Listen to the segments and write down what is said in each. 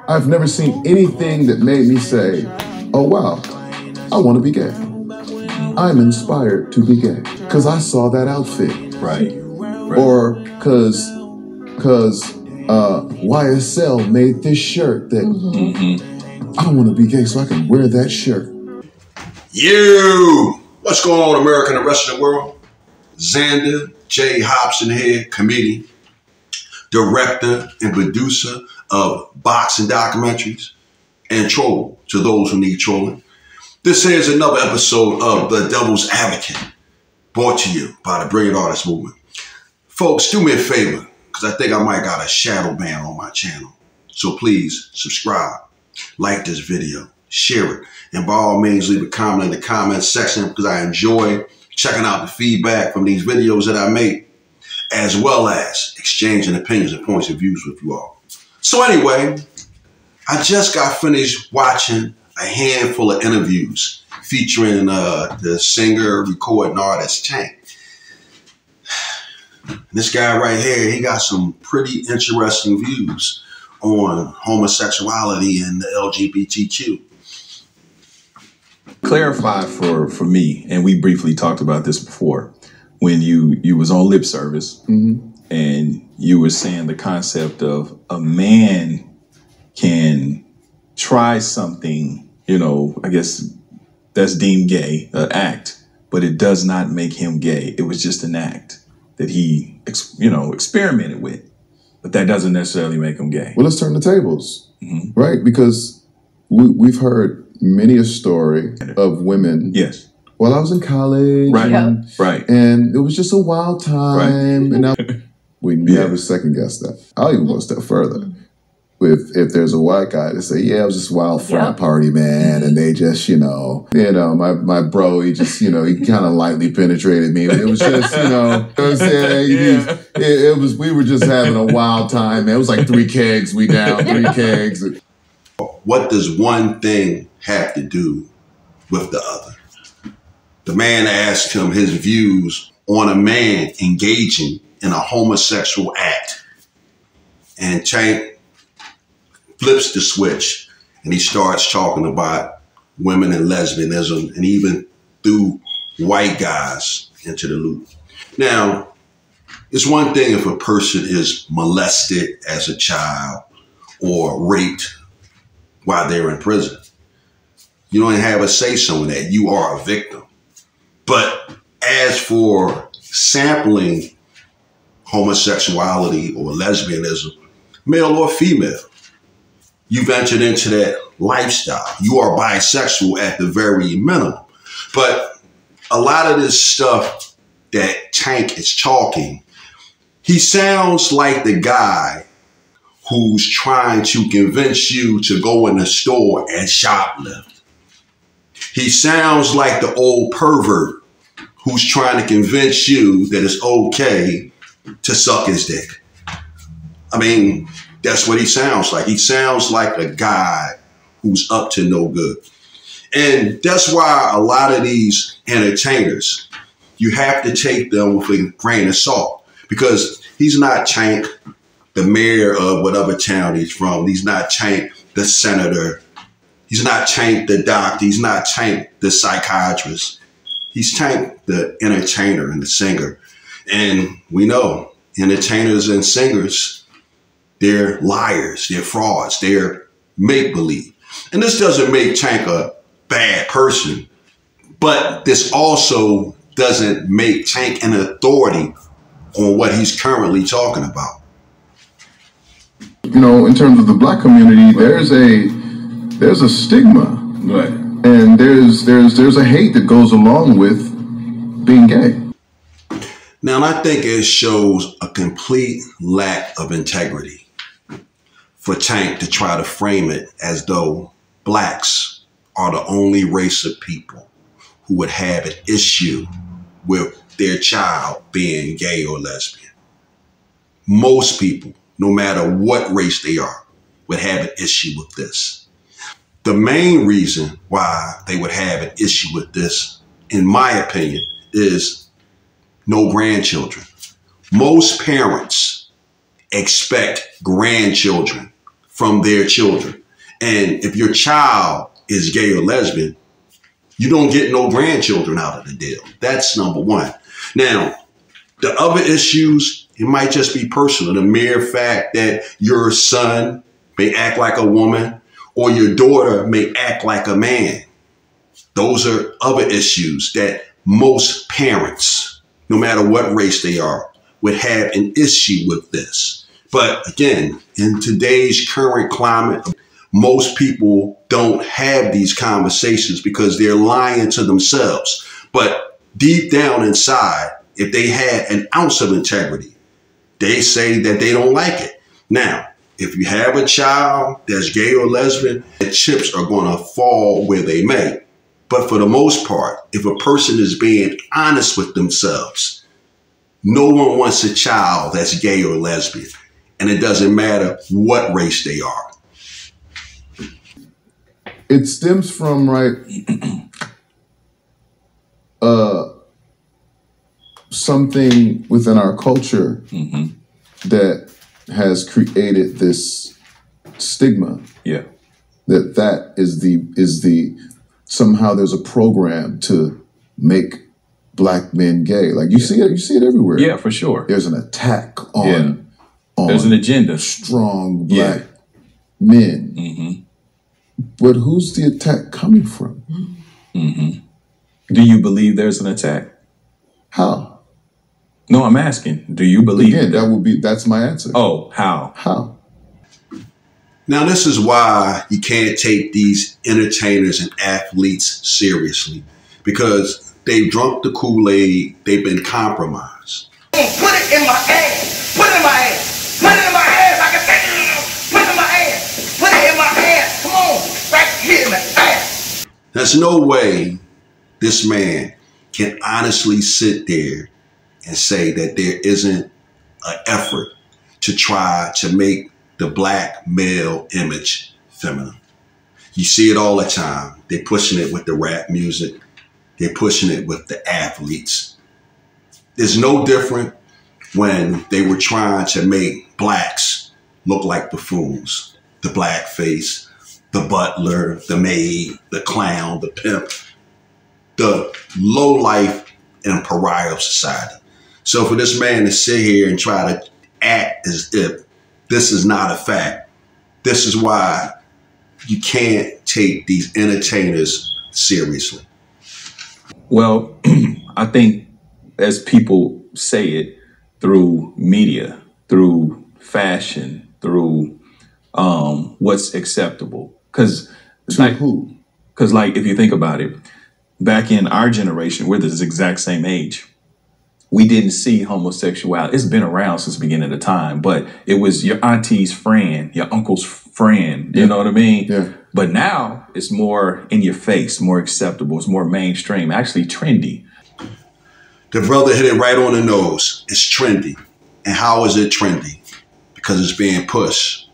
I've never seen anything that made me say, oh wow, I want to be gay. I'm inspired to be gay because I saw that outfit. Right. Or because YSL made this shirt that I want to be gay so I can wear that shirt. What's going on, America and the rest of the world? Xander J. Hobson here, comedian, director, and producer of boxing documentaries, and troll to those who need trolling. This is another episode of The Devil's Advocate, brought to you by the Brilliant Artist Movement. Folks, do me a favor, because I think I might got a shadow ban on my channel. So please subscribe, like this video, share it, and by all means leave a comment in the comment section because I enjoy checking out the feedback from these videos that I make, as well as exchanging opinions and points of views with you all. So anyway, I just got finished watching a handful of interviews featuring the singer, recording artist Tank. This guy right here, he got some pretty interesting views on homosexuality and the LGBTQ. Clarify for me, and we briefly talked about this before, when you was on Lip Service and you were saying the concept of a man can try something, I guess that's deemed gay, an act, but it does not make him gay. It was just an act that he, experimented with, but that doesn't necessarily make him gay. Well, let's turn the tables, right? Because we've heard many a story of women. Yes. While I was in college. Right. Right. And it was just a wild time. Right. And now we never second guess that. I'll even go a step further. If there's a white guy to say, yeah, it was just a wild frat party, man, and they just, my bro, he just, he kind of lightly penetrated me. It was just, we were just having a wild time, man. It was like 3 kegs, we down 3 kegs. What does one thing have to do with the other? The man asked him his views on a man engaging in a homosexual act. And Tank flips the switch and he starts talking about women and lesbianism and even threw white guys into the loop. Now, it's one thing if a person is molested as a child or raped while they're in prison. You don't have a say-so in that. You are a victim. But as for sampling homosexuality or lesbianism, male or female, you've entered into that lifestyle. You are bisexual at the very minimum. But a lot of this stuff that Tank is talking, he sounds like the guy who's trying to convince you to go in the store and shoplift. He sounds like the old pervert who's trying to convince you that it's okay to suck his dick. I mean, that's what he sounds like. He sounds like a guy who's up to no good. And that's why a lot of these entertainers, you have to take them with a grain of salt, because he's not Tank, the mayor of whatever town he's from. He's not Tank, the senator. He's not Tank, the doctor. He's not Tank, the psychiatrist. He's Tank, the entertainer and the singer. And we know entertainers and singers, they're liars, they're frauds, they're make-believe. And this doesn't make Tank a bad person, but this also doesn't make Tank an authority on what he's currently talking about. In terms of the black community, there's a stigma, right? And there's a hate that goes along with being gay. Now, I think it shows a complete lack of integrity for Tank to try to frame it as though blacks are the only race of people who would have an issue with their child being gay or lesbian. Most people, no matter what race they are, would have an issue with this. The main reason why they would have an issue with this, in my opinion, is no grandchildren. Most parents expect grandchildren from their children. And if your child is gay or lesbian, you don't get no grandchildren out of the deal. That's number one. Now, the other issues, it might just be personal. The mere fact that your son may act like a woman or your daughter may act like a man. Those are other issues that most parents, no matter what race they are, would have an issue with this. But again, in today's current climate, most people don't have these conversations because they're lying to themselves. But deep down inside, if they had an ounce of integrity, they say that they don't like it. Now, if you have a child that's gay or lesbian, the chips are going to fall where they may. But for the most part, if a person is being honest with themselves, no one wants a child that's gay or lesbian. And it doesn't matter what race they are. It stems from, something within our culture that has created this stigma. Yeah. That is the somehow there's a program to make black men gay. Like you see it everywhere. Yeah, for sure. There's an attack on there's an agenda. Strong black men. But who's the attack coming from? Do you believe there's an attack? How? No, I'm asking. Do you believe Again, that's my answer. Oh, how? How? Now, this is why you can't take these entertainers and athletes seriously, because they've drunk the Kool-Aid, they've been compromised. Put it in my ass. Put it in my ass. Put it in my ass. I can take it. Put it in my ass. Put it in my ass. Come on. Right here in the ass. There's no way this man can honestly sit there and say that there isn't an effort to try to make the black male image feminine. You see it all the time. They're pushing it with the rap music. They're pushing it with the athletes. It's no different when they were trying to make blacks look like buffoons. The blackface, the butler, the maid, the clown, the pimp, the lowlife and pariah of society. So for this man to sit here and try to act as if this is not a fact, this is why you can't take these entertainers seriously. Well, I think as people say it, through media, through fashion, through what's acceptable. Because who? Because if you think about it, back in our generation, we're the exact same age. We didn't see homosexuality. It's been around since the beginning of the time, but it was your auntie's friend, your uncle's friend. You know what I mean? Yeah. But now it's more in your face, more acceptable. It's more mainstream, actually trendy. The brother hit it right on the nose. It's trendy. And how is it trendy? Because it's being pushed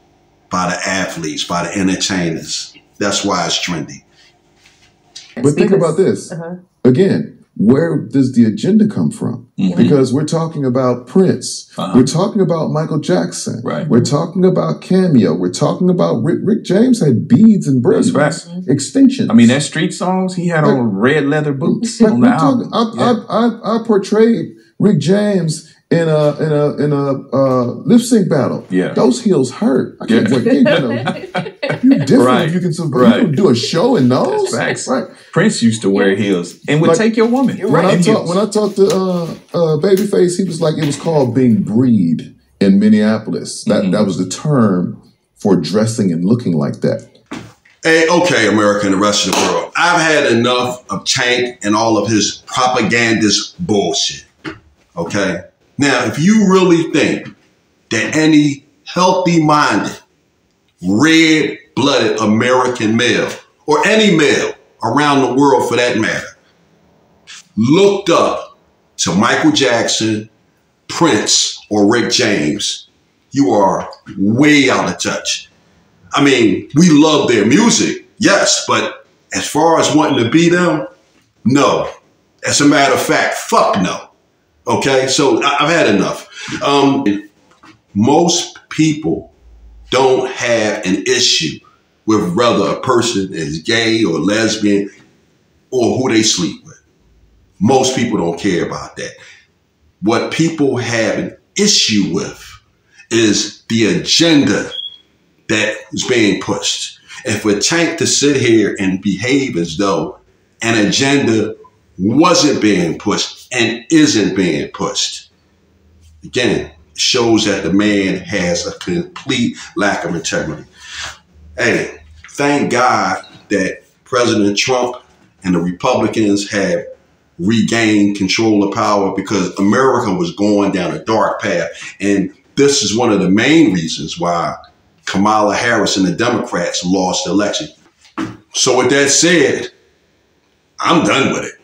by the athletes, by the entertainers. That's why it's trendy. But think about this. Again, where does the agenda come from? Because we're talking about Prince. We're talking about Michael Jackson. Right. We're talking about Cameo. We're talking about Rick James had beads and braids. Extinction. I mean, that street songs, he had on red leather boots on the album. I portrayed Rick James in a lip sync battle. Yeah. Those heels hurt. I can't wait. You're different. Right. You can you can do a show in those. That's facts. Right. Prince used to wear heels and would take your woman. When I talked to Babyface, he was like, it was called being breed in Minneapolis. That was the term for dressing and looking like that. Hey, okay, America and the rest of the world. I've had enough of Tank and all of his propagandist bullshit. Okay? Now, if you really think that any healthy-minded, red-blooded American male, or any male around the world for that matter, looked up to Michael Jackson, Prince, or Rick James, you are way out of touch. I mean, we love their music, yes, but as far as wanting to be them, no. As a matter of fact, fuck no. Okay, so I've had enough. Most people don't have an issue with whether a person is gay or lesbian or who they sleep with. Most people don't care about that. What people have an issue with is the agenda that is being pushed. And for Tank to sit here and behave as though an agenda wasn't being pushed and isn't being pushed, again, shows that the man has a complete lack of integrity. Hey, thank God that President Trump and the Republicans have regained control of power, because America was going down a dark path. And this is one of the main reasons why Kamala Harris and the Democrats lost the election. So with that said, I'm done with it.